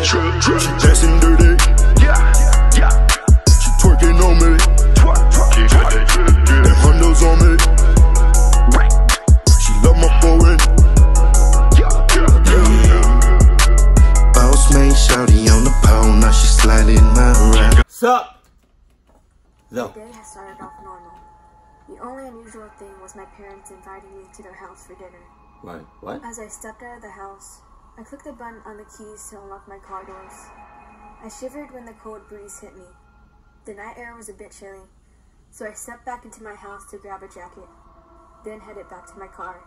She dancing dirty. She twerking on me. Them hundos on me. She love my foreign. Boss made shawty on the pole, now she sliding around. Sup? The day has started off normal. The only unusual thing was my parents inviting me to their house for dinner. Right, what? As I stepped out of the house, I clicked the button on the keys to unlock my car doors. I shivered when the cold breeze hit me. The night air was a bit chilly, so I stepped back into my house to grab a jacket, then headed back to my car.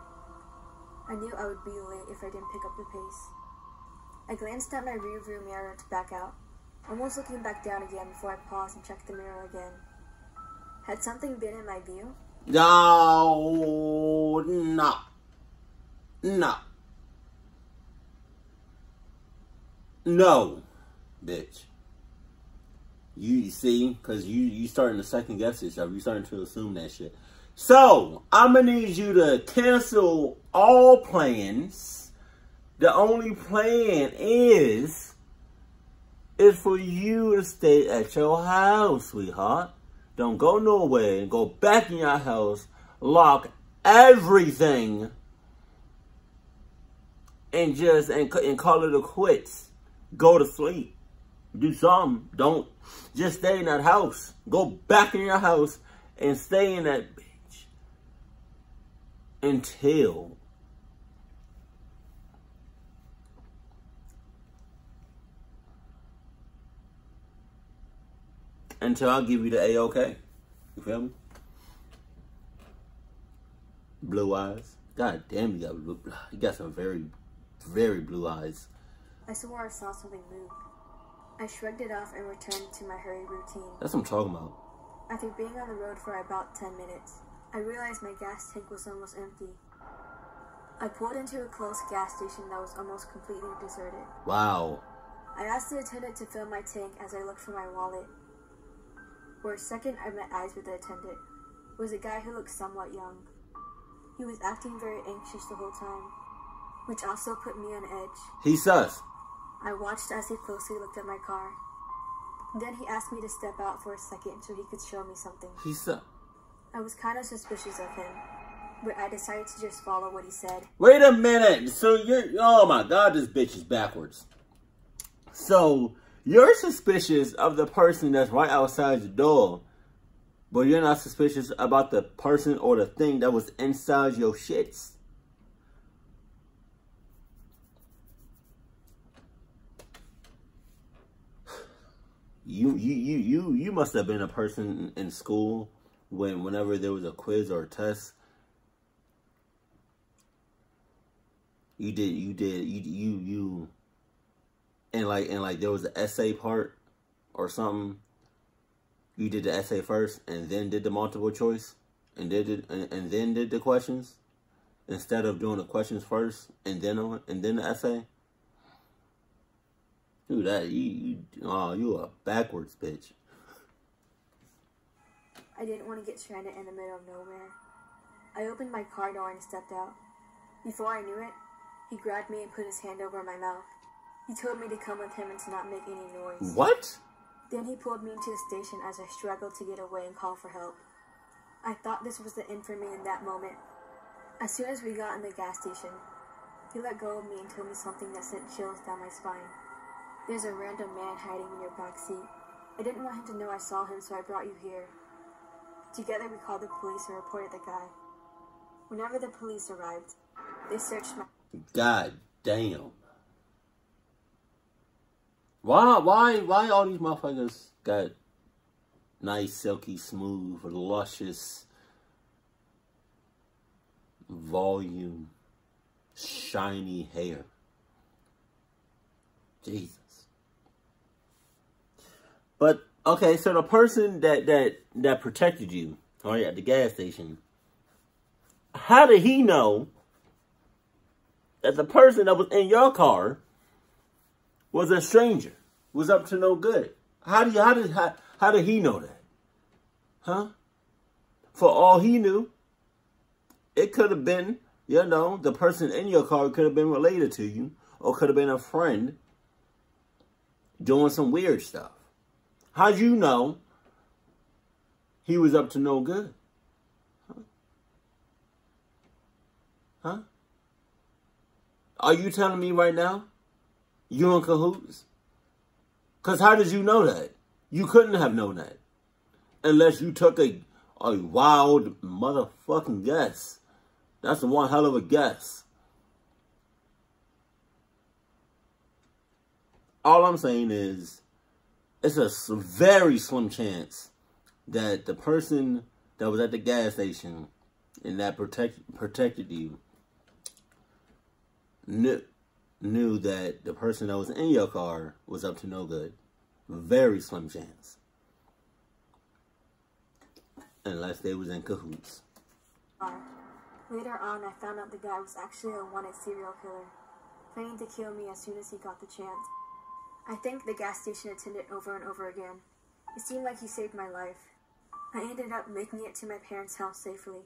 I knew I would be late if I didn't pick up the pace. I glanced at my rearview mirror to back out, almost looking back down again before I paused and checked the mirror again. Had something been in my view? No, no, no, no, bitch. You see, because you starting to second guess yourself. You starting to assume that shit. So, I'm going to need you to cancel all plans. The only plan is for you to stay at your house, sweetheart. Don't go nowhere. Go back in your house. Lock everything. And and call it a quits. Go to sleep. Do something. Don't just stay in that house. Go back in your house and stay in that bitch until I'll give you the A-OK. You feel me? Blue eyes. God damn, you got some very, very blue eyes. I swore I saw something move. I shrugged it off and returned to my hurry routine. That's what I'm talking about. After being on the road for about 10 minutes, I realized my gas tank was almost empty. I pulled into a close gas station that was almost completely deserted. Wow. I asked the attendant to fill my tank as I looked for my wallet. For a second, I met eyes with the attendant. It was a guy who looked somewhat young. He was acting very anxious the whole time, which also put me on edge. He's sus. I watched as he closely looked at my car. Then he asked me to step out for a second so he could show me something. He's sus. I was kind of suspicious of him, but I decided to just follow what he said. Wait a minute. So oh my God, this bitch is backwards. So you're suspicious of the person that's right outside the door, but you're not suspicious about the person or the thing that was inside your shits. You must have been a person in school whenever there was a quiz or a test. And like there was an essay part or something. You did the essay first and then did the multiple choice and then did the questions instead of doing the questions first and then the essay. Dude, you a backwards bitch. I didn't want to get stranded in the middle of nowhere. I opened my car door and stepped out. Before I knew it, he grabbed me and put his hand over my mouth. He told me to come with him and to not make any noise. What? Then he pulled me into the station as I struggled to get away and call for help. I thought this was the end for me in that moment. As soon as we got in the gas station, he let go of me and told me something that sent chills down my spine. There's a random man hiding in your back seat. I didn't want him to know I saw him, so I brought you here. Together we called the police and reported the guy. Whenever the police arrived, they searched my... God damn. Why all these motherfuckers got nice, silky, smooth, luscious, volume, shiny hair? Jesus. But okay, so the person that protected you, all right, at the gas station, how did he know that the person that was in your car was a stranger, was up to no good? How did he know that? Huh? For all he knew, it could have been, you know, the person in your car could have been related to you, or could have been a friend, doing some weird stuff. How'd you know he was up to no good? Huh? Are you telling me right now you in cahoots? Because how did you know that? You couldn't have known that. Unless you took a wild motherfucking guess. That's one hell of a guess. All I'm saying is, it's a very slim chance that the person that was at the gas station and that protected you knew that the person that was in your car was up to no good. Very slim chance. Unless they was in cahoots. Later on, I found out the guy was actually a wanted serial killer, planning to kill me as soon as he got the chance. I thanked the gas station attendant over and over again. It seemed like he saved my life. I ended up making it to my parents' house safely.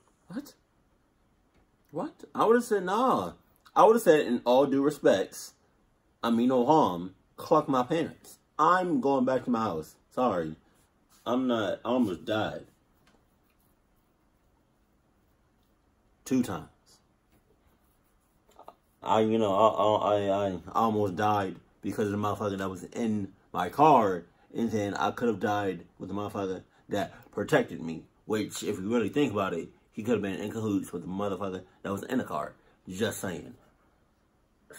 What? I would have said, nah. I would have said, in all due respects, I mean no harm, cluck my parents. I'm going back to my house. Sorry. I'm not. I almost died. 2 times. I almost died because of the motherfucker that was in my car, and then I could have died with the motherfucker that protected me. Which, if you really think about it, he could have been in cahoots with the motherfucker that was in the car. Just saying.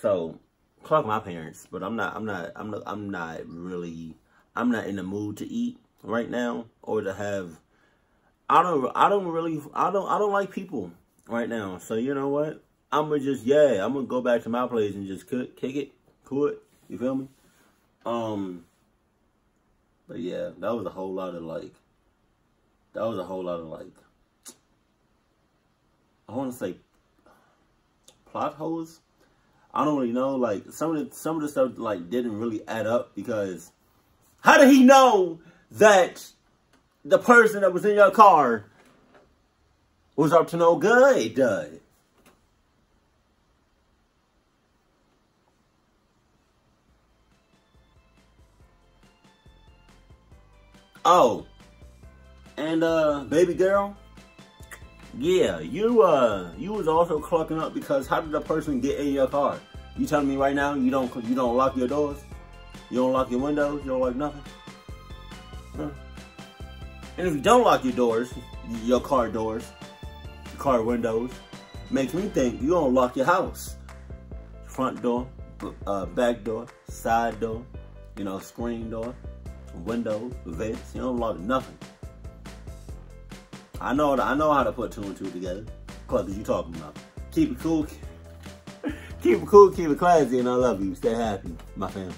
So, fuck my parents, but I'm not in the mood to eat right now or to have. I don't like people right now. So you know what? I'm gonna go back to my place and just kick it, cool it. You feel me? But yeah, that was a whole lot of like. I want to say plot holes. I don't really know. Like some of the stuff like didn't really add up, because how did he know that the person that was in your car was up to no good? Oh, and baby girl, yeah, you was also clucking up, because how did the person get in your car? You telling me right now you don't lock your doors? You don't lock your windows? You don't lock nothing? Huh? And if you don't lock your doors, your car doors, your car windows, makes me think you don't lock your house. Front door, back door, side door, screen door, windows, vents. You don't lock nothing. I know how to put 2 and 2 together. What are you talking about? Keep it cool, keep it classy, and I love you. Stay happy, my family.